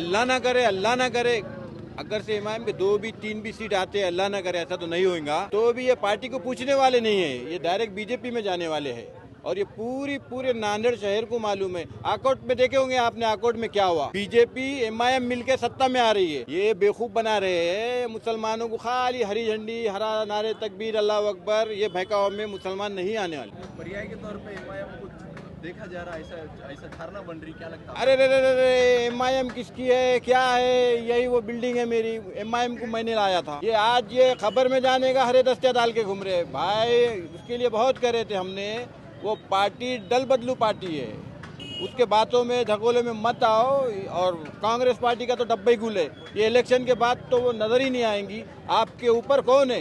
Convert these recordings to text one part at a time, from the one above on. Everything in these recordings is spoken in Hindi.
अल्लाह ना करे, अल्लाह ना करे। अगर से इमाम के 2 भी 3 भी सीट आते हैं, अल्लाह ना करे ऐसा तो नहीं होगा, तो भी ये पार्टी को पूछने वाले नहीं है, ये डायरेक्ट बीजेपी में जाने वाले हैं। और ये पूरे नांदेड़ शहर को मालूम है। आकोट में देखे होंगे आपने, आकोट में क्या हुआ, बीजेपी एमआईएम मिलकर सत्ता में आ रही है। ये बेवकूफ बना रहे हैं मुसलमानों को, खाली हरी झंडी, हरा नारे तकबीर, अल्लाह अकबर, ये बहकावे में मुसलमान नहीं आने वाले। पर्याय के तौर पे एमआईएम को देखा जा रहा है, ऐसा धारणा बन रही, क्या लगता है? अरे रे रे रे रे, एमआईएम किसकी है, क्या है? यही वो बिल्डिंग है मेरी, एमआईएम को मैंने लाया था। ये आज ये खबर में जाने का हरे दस्ते डाल के घूम रहे भाई, उसके लिए बहुत करे थे हमने। वो पार्टी दल बदलू पार्टी है, उसके बातों में झगोले में मत आओ। और कांग्रेस पार्टी का तो डब्बा ही गुल है, ये इलेक्शन के बाद तो वो नजर ही नहीं आएंगी। आपके ऊपर कौन है?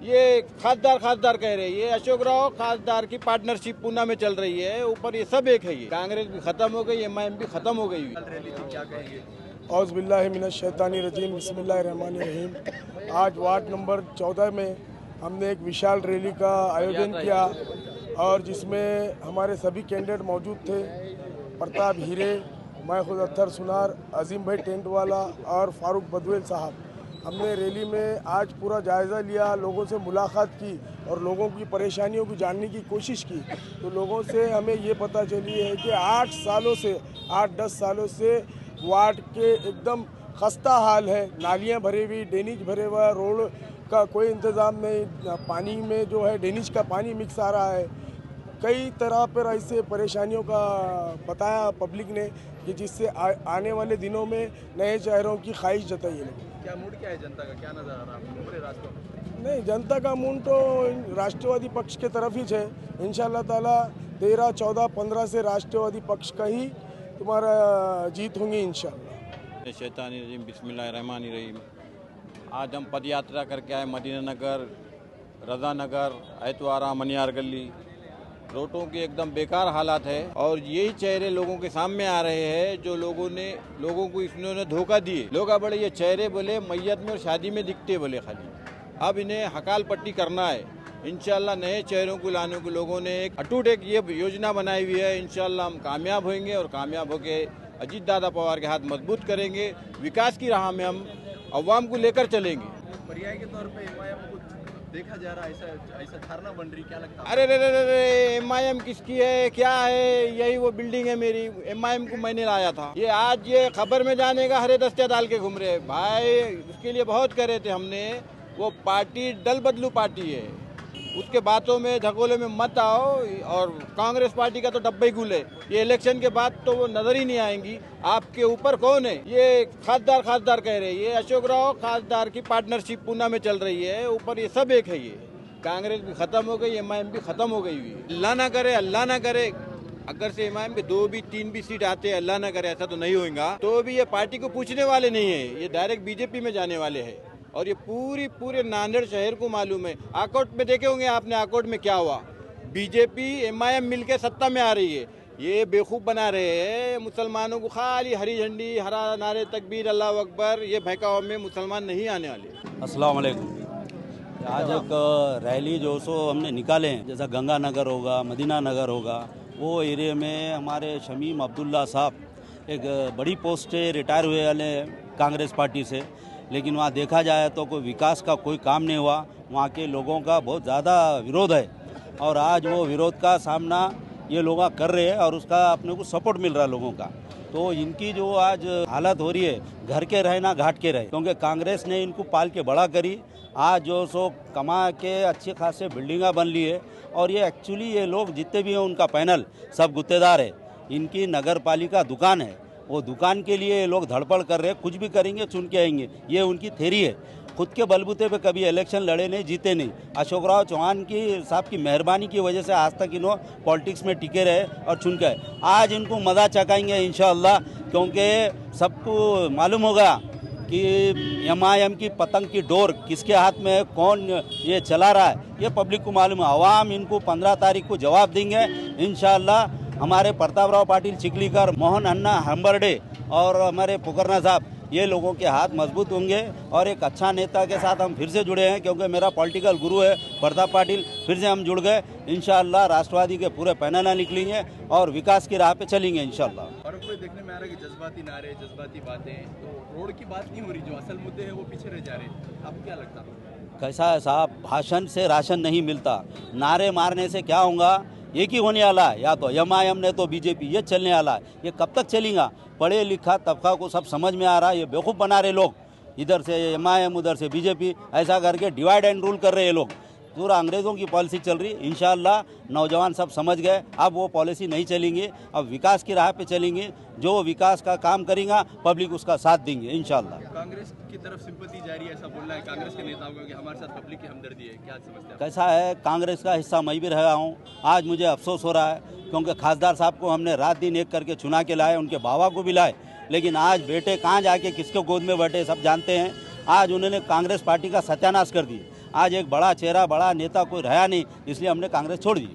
ये खासदार कह रहे हैं, ये अशोक राव खासदार की पार्टनरशिप पूना में चल रही है, ऊपर ये सब एक है। ये कांग्रेस भी खत्म हो गई, एमआईएम भी खत्म हो गई। रैली थी, क्या कहेंगे? औज़ बिल्लाहि मिनश शैतानिर रजीम, बिस्मिल्लाहिर रहमानिर रहीम। आज वार्ड नंबर 14 में हमने एक विशाल रैली का आयोजन किया और जिसमें हमारे सभी कैंडिडेट मौजूद थे। प्रताप हीरे, मैं खुद अत्तर सुनार, अजीम भाई टेंट वाला और फारूक बदवेल साहब। हमने रैली में आज पूरा जायज़ा लिया, लोगों से मुलाकात की और लोगों की परेशानियों को जानने की कोशिश की। तो लोगों से हमें ये पता चली है कि 8-10 सालों से वार्ड के एकदम खस्ता हाल है। नालियाँ भरी हुई, ड्रेनेज भरे हुआ, रोड का कोई इंतज़ाम नहीं, पानी में जो है ड्रेनेज का पानी मिक्स आ रहा है। कई तरह पर ऐसे परेशानियों का बताया पब्लिक ने कि जिससे आने वाले दिनों में नए चेहरों की ख्वाहिश जताई है। क्या मूड क्या है जनता का, क्या नजर आ रहा है पूरे रास्ते में? नहीं, जनता का मूड तो राष्ट्रवादी पक्ष के तरफ ही है। इंशाअल्लाह ताला 13, 14, 15 से राष्ट्रवादी पक्ष का ही तुम्हारा जीत होंगी इंशाअल्लाह। शैतानी रजीम, बिस्मिल्लाहिर्रहमानिर्रहीम। आज हम पद यात्रा करके आए मदीना नगर, रजा नगर, ऐतवारा, मनियार गली। रोडों के एकदम बेकार हालात है और यही चेहरे लोगों के सामने आ रहे हैं जो लोगों को इन्होंने धोखा दिए। लोग बड़े ये चेहरे बोले मैयत में और शादी में दिखते बोले खाली। अब इन्हें हकाल पट्टी करना है। इंशाल्लाह नए चेहरों को लाने को लोगों ने एक अटूट एक ये योजना बनाई हुई है। इंशाल्लाह हम कामयाब होंगे और कामयाब होके अजीत दादा पवार के हाथ मजबूत करेंगे। विकास की राह में हम अवाम को लेकर चलेंगे। पर्याय के तौर पे एमआईएम को देखा जा रहा है, ऐसा धारणा बन रही, क्या लगता है? अरे रे रे रे, एमआईएम किसकी है, क्या है? यही वो बिल्डिंग है मेरी, एमआईएम को मैंने लाया था। ये आज ये खबर में जाने का हरे दस्ते डाल के घूम रहे भाई, उसके लिए बहुत करे थे हमने। वो पार्टी दल बदलू पार्टी है, उसके बातों में झगोले में मत आओ। और कांग्रेस पार्टी का तो डब्बा ही गुल है, ये इलेक्शन के बाद तो वो नजर ही नहीं आएंगी। आपके ऊपर कौन है? ये खासदार कह रहे हैं, ये अशोक राव खासदार की पार्टनरशिप पूना में चल रही है, ऊपर ये सब एक है। ये कांग्रेस भी खत्म हो गई, एमआईएम भी खत्म हो गई हुई। अल्लाह ना करे, अल्लाह ना करे। अगर से इमाम के 2 भी 3 भी सीट आते हैं, अल्लाह ना करे ऐसा तो नहीं होगा, तो भी ये पार्टी को पूछने वाले नहीं है, ये डायरेक्ट बीजेपी में जाने वाले हैं। और ये पूरे नांदेड़ शहर को मालूम है। आकोट में देखे होंगे आपने, आकोट में क्या हुआ, बीजेपी एमआईएम मिलकर सत्ता में आ रही है। ये बेवकूफ बना रहे हैं मुसलमानों को, खाली हरी झंडी, हरा नारे तकबीर, अल्लाह अकबर, ये बहकावे में मुसलमान नहीं आने वाले। अस्सलाम वालेकुम। आज एक रैली जो सो हमने निकाले हैं, जैसा गंगा नगर होगा, मदीना नगर होगा, वो एरिया में हमारे शमीम अब्दुल्ला साहब एक बड़ी पोस्ट से रिटायर हुए वाले कांग्रेस पार्टी से, लेकिन वहाँ देखा जाए तो कोई विकास का कोई काम नहीं हुआ। वहाँ के लोगों का बहुत ज़्यादा विरोध है और आज वो विरोध का सामना ये लोग कर रहे हैं और उसका अपने को सपोर्ट मिल रहा है लोगों का। तो इनकी जो आज हालत हो रही है, घर के रहे ना घाट के रहे, क्योंकि कांग्रेस ने इनको पाल के बड़ा करी। आज जो सो कमा के अच्छे खासे बिल्डिंगा बन ली है और ये एक्चुअली ये लोग जितने भी हैं उनका पैनल सब गुत्तेदार है। इनकी नगर पालिका दुकान है, वो दुकान के लिए ये लोग धड़पड़ कर रहे हैं, कुछ भी करेंगे चुन के आएंगे, ये उनकी थेरी है। खुद के बलबूते पे कभी इलेक्शन लड़े नहीं, जीते नहीं। अशोक राव चौहान की साहब की मेहरबानी की वजह से आज तक इन्हों पॉलिटिक्स में टिके रहे और चुन के आए। आज इनको मजा चकाएंगे इंशाअल्लाह, क्योंकि सबको मालूम होगा कि एमआईएम की पतंग की डोर किसके हाथ में है, कौन ये चला रहा है, ये पब्लिक को मालूम है। अवाम इनको 15 तारीख को जवाब देंगे इंशाअल्लाह। हमारे प्रतापराव पाटिल चिखलीकर, मोहन अन्ना हम्बरडे और हमारे पुकरना साहब, ये लोगों के हाथ मजबूत होंगे और एक अच्छा नेता के साथ हम फिर से जुड़े हैं, क्योंकि मेरा पॉलिटिकल गुरु है प्रताप पाटिल। फिर से हम जुड़ गए इंशाअल्लाह। राष्ट्रवादी के पूरे पैनल निकलेंगे और विकास की राह पे चलेंगे इंशाअल्लाह। और कोई देखने में आ रहा है कि जज्बाती नारे, जज्बाती बातें, तो रोड की बात नहीं हो रही, जो असल मुद्दे हैं वो पीछे रह जा रहे हैं। आपको क्या लगता है? कैसा है साहब, भाषण से राशन नहीं मिलता, नारे मारने से क्या होगा? एक ही होने वाला है, या तो एमआईएम ने तो बीजेपी, ये चलने वाला है। ये कब तक चलेगा? पढ़े लिखा तबका को सब समझ में आ रहा है, ये बेवकूफ़ बना रहे लोग, इधर से एमआईएम उधर से बीजेपी, ऐसा करके डिवाइड एंड रूल कर रहे हैं लोग। पूरा अंग्रेज़ों की पॉलिसी चल रही। इंशाल्लाह नौजवान सब समझ गए, अब वो पॉलिसी नहीं चलेंगी, अब विकास की राह पे चलेंगे। जो विकास का काम करेगा पब्लिक उसका साथ देंगे इंशाल्लाह। कांग्रेस की तरफ सिंपैथी जारी है, ऐसा बोलना है कांग्रेस के नेताओं का कि हमारे साथ पब्लिक की हमदर्दी है, क्या समझते हैं? कैसा है, कांग्रेस का हिस्सा मैं भी रहा हूँ। आज मुझे अफसोस हो रहा है क्योंकि खासदार साहब को हमने रात दिन एक करके चुना के लाए, उनके बाबा को भी लाए, लेकिन आज बेटे कहाँ जाके किसके गोद में बैठे सब जानते हैं। आज उन्होंने कांग्रेस पार्टी का सत्यानाश कर दिया। आज एक बड़ा चेहरा, बड़ा नेता कोई रहा नहीं, इसलिए हमने कांग्रेस छोड़ दी।